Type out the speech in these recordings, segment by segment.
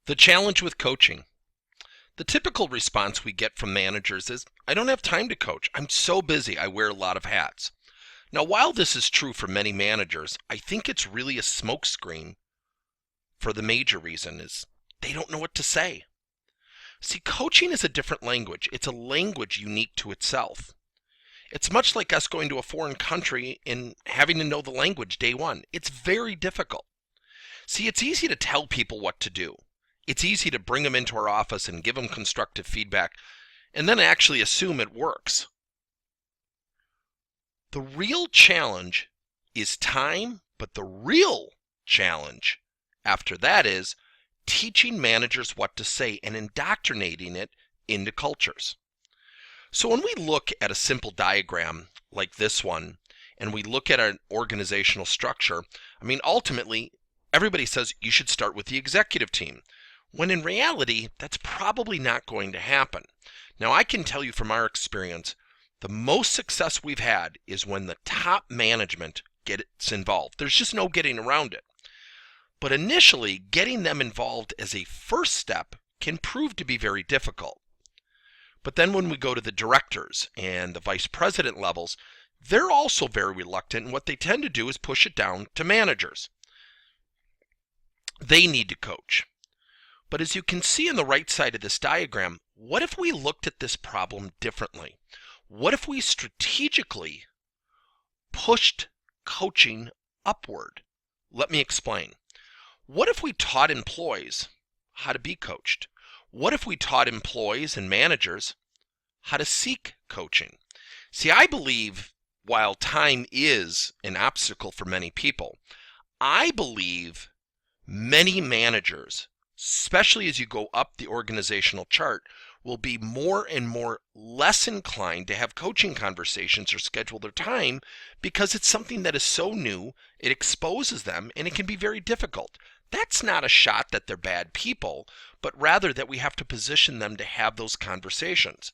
The challenge with coaching. The typical response we get from managers is, I don't have time to coach. I'm so busy. I wear a lot of hats. Now, while this is true for many managers, I think it's really a smokescreen for the major reason is they don't know what to say. See, coaching is a different language. It's a language unique to itself. It's much like us going to a foreign country and having to know the language day one. It's very difficult. See, it's easy to tell people what to do. It's easy to bring them into our office and give them constructive feedback and then actually assume it works. The real challenge is time, but the real challenge after that is teaching managers what to say and indoctrinating it into cultures. So when we look at a simple diagram like this one, and we look at an organizational structure, ultimately, everybody says you should start with the executive team, when in reality, that's probably not going to happen. Now, I can tell you from our experience, the most success we've had is when the top management gets involved. There's just no getting around it. But initially, getting them involved as a first step can prove to be very difficult. But then when we go to the directors and the vice president levels, they're also very reluctant, and what they tend to do is push it down to managers. They need to coach. But as you can see on the right side of this diagram, what if we looked at this problem differently? What if we strategically pushed coaching upward? Let me explain. What if we taught employees how to be coached? What if we taught employees and managers how to seek coaching? See, I believe while time is an obstacle for many people, I believe many managers, especially as you go up the organizational chart, will be more and more less inclined to have coaching conversations or schedule their time because it's something that is so new, it exposes them, and it can be very difficult. That's not a shot that they're bad people, but rather that we have to position them to have those conversations.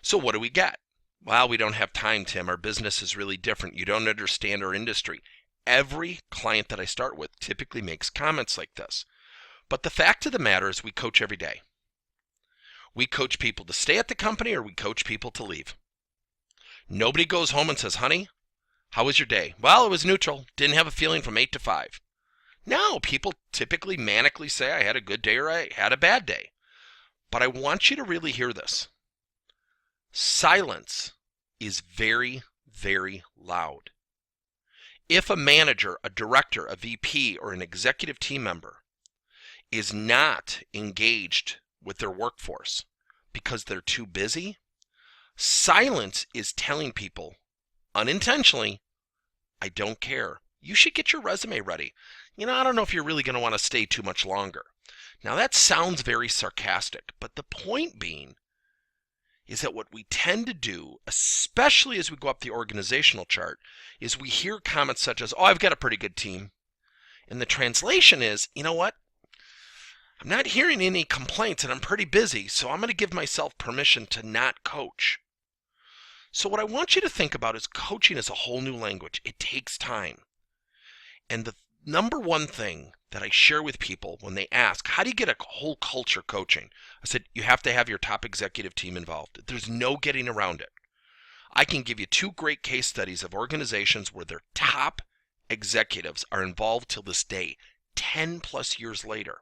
So what do we get? Well, we don't have time, Tim. Our business is really different. You don't understand our industry. Every client that I start with typically makes comments like this. But the fact of the matter is we coach every day. We coach people to stay at the company or we coach people to leave. Nobody goes home and says, honey, how was your day? Well, it was neutral. Didn't have a feeling from 8 to 5. No, people typically manically say I had a good day or I had a bad day. But I want you to really hear this. Silence is very, very loud. If a manager, a director, a VP, or an executive team member is not engaged with their workforce because they're too busy, silence is telling people unintentionally, I don't care. You should get your resume ready. I don't know if you're really going to want to stay too much longer. Now that sounds very sarcastic, but the point being is that what we tend to do, especially as we go up the organizational chart, is we hear comments such as, oh, I've got a pretty good team. And the translation is, you know what? I'm not hearing any complaints and I'm pretty busy, so I'm going to give myself permission to not coach. So what I want you to think about is coaching is a whole new language. It takes time. And the number one thing that I share with people when they ask, how do you get a whole culture coaching? I said, you have to have your top executive team involved. There's no getting around it. I can give you 2 great case studies of organizations where their top executives are involved till this day, 10 plus years later.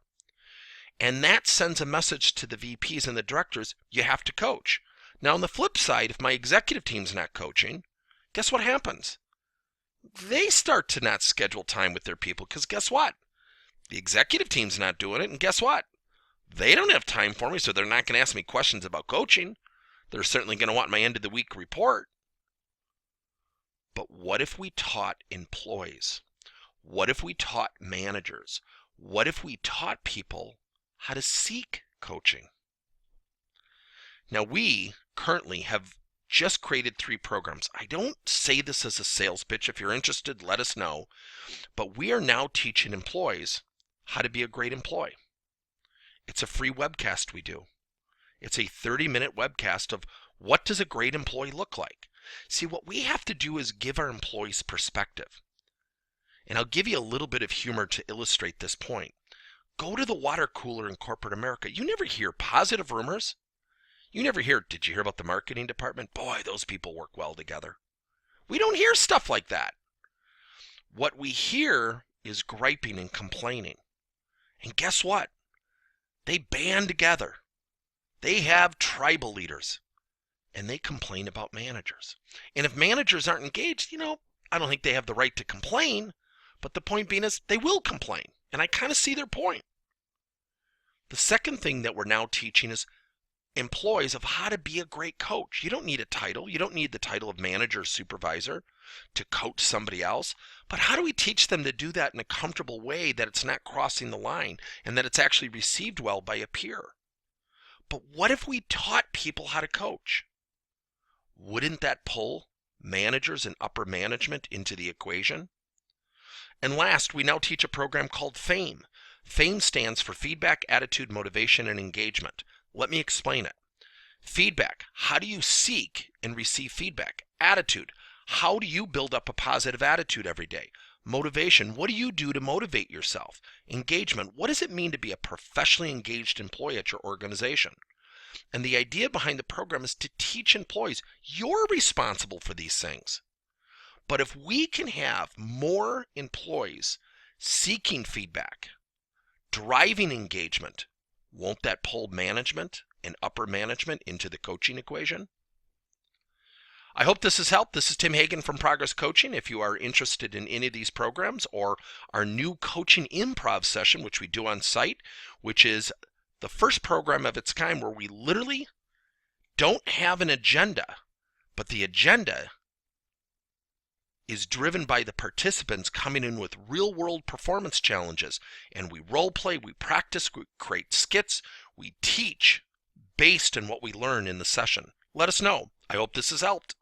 And that sends a message to the VPs and the directors, you have to coach. Now on the flip side, if my executive team's not coaching, guess what happens? They start to not schedule time with their people because guess what? The executive team's not doing it, and guess what? They don't have time for me, so they're not going to ask me questions about coaching. They're certainly going to want my end of the week report. But what if we taught employees? What if we taught managers? What if we taught people how to seek coaching? Now we currently have just created 3 programs. I don't say this as a sales pitch. If you're interested, let us know. But we are now teaching employees how to be a great employee. It's a free webcast we do. It's a 30-minute webcast of what does a great employee look like. See, what we have to do is give our employees perspective. And I'll give you a little bit of humor to illustrate this point. Go to the water cooler in corporate America. You never hear positive rumors. You never hear, did you hear about the marketing department? Boy, those people work well together. We don't hear stuff like that. What we hear is griping and complaining. And guess what? They band together. They have tribal leaders. And they complain about managers. And if managers aren't engaged, I don't think they have the right to complain. But the point being is they will complain. And I kind of see their point. The second thing that we're now teaching is employees of how to be a great coach. You don't need a title. You don't need the title of manager or supervisor to coach somebody else. But how do we teach them to do that in a comfortable way, that it's not crossing the line and that it's actually received well by a peer? But what if we taught people how to coach? Wouldn't that pull managers and upper management into the equation? And last, we now teach a program called FAME. FAME stands for Feedback, Attitude, Motivation, and Engagement. Let me explain it. Feedback, how do you seek and receive feedback? Attitude, how do you build up a positive attitude every day? Motivation, what do you do to motivate yourself? Engagement, what does it mean to be a professionally engaged employee at your organization? And the idea behind the program is to teach employees, you're responsible for these things. But if we can have more employees seeking feedback, driving engagement, won't that pull management and upper management into the coaching equation? I hope this has helped. This is Tim Hagen from Progress Coaching. If you are interested in any of these programs or our new coaching improv session, which we do on site, which is the first program of its kind where we literally don't have an agenda, but the agenda is driven by the participants coming in with real-world performance challenges. And we role play, we practice, we create skits, we teach based on what we learn in the session. Let us know. I hope this has helped.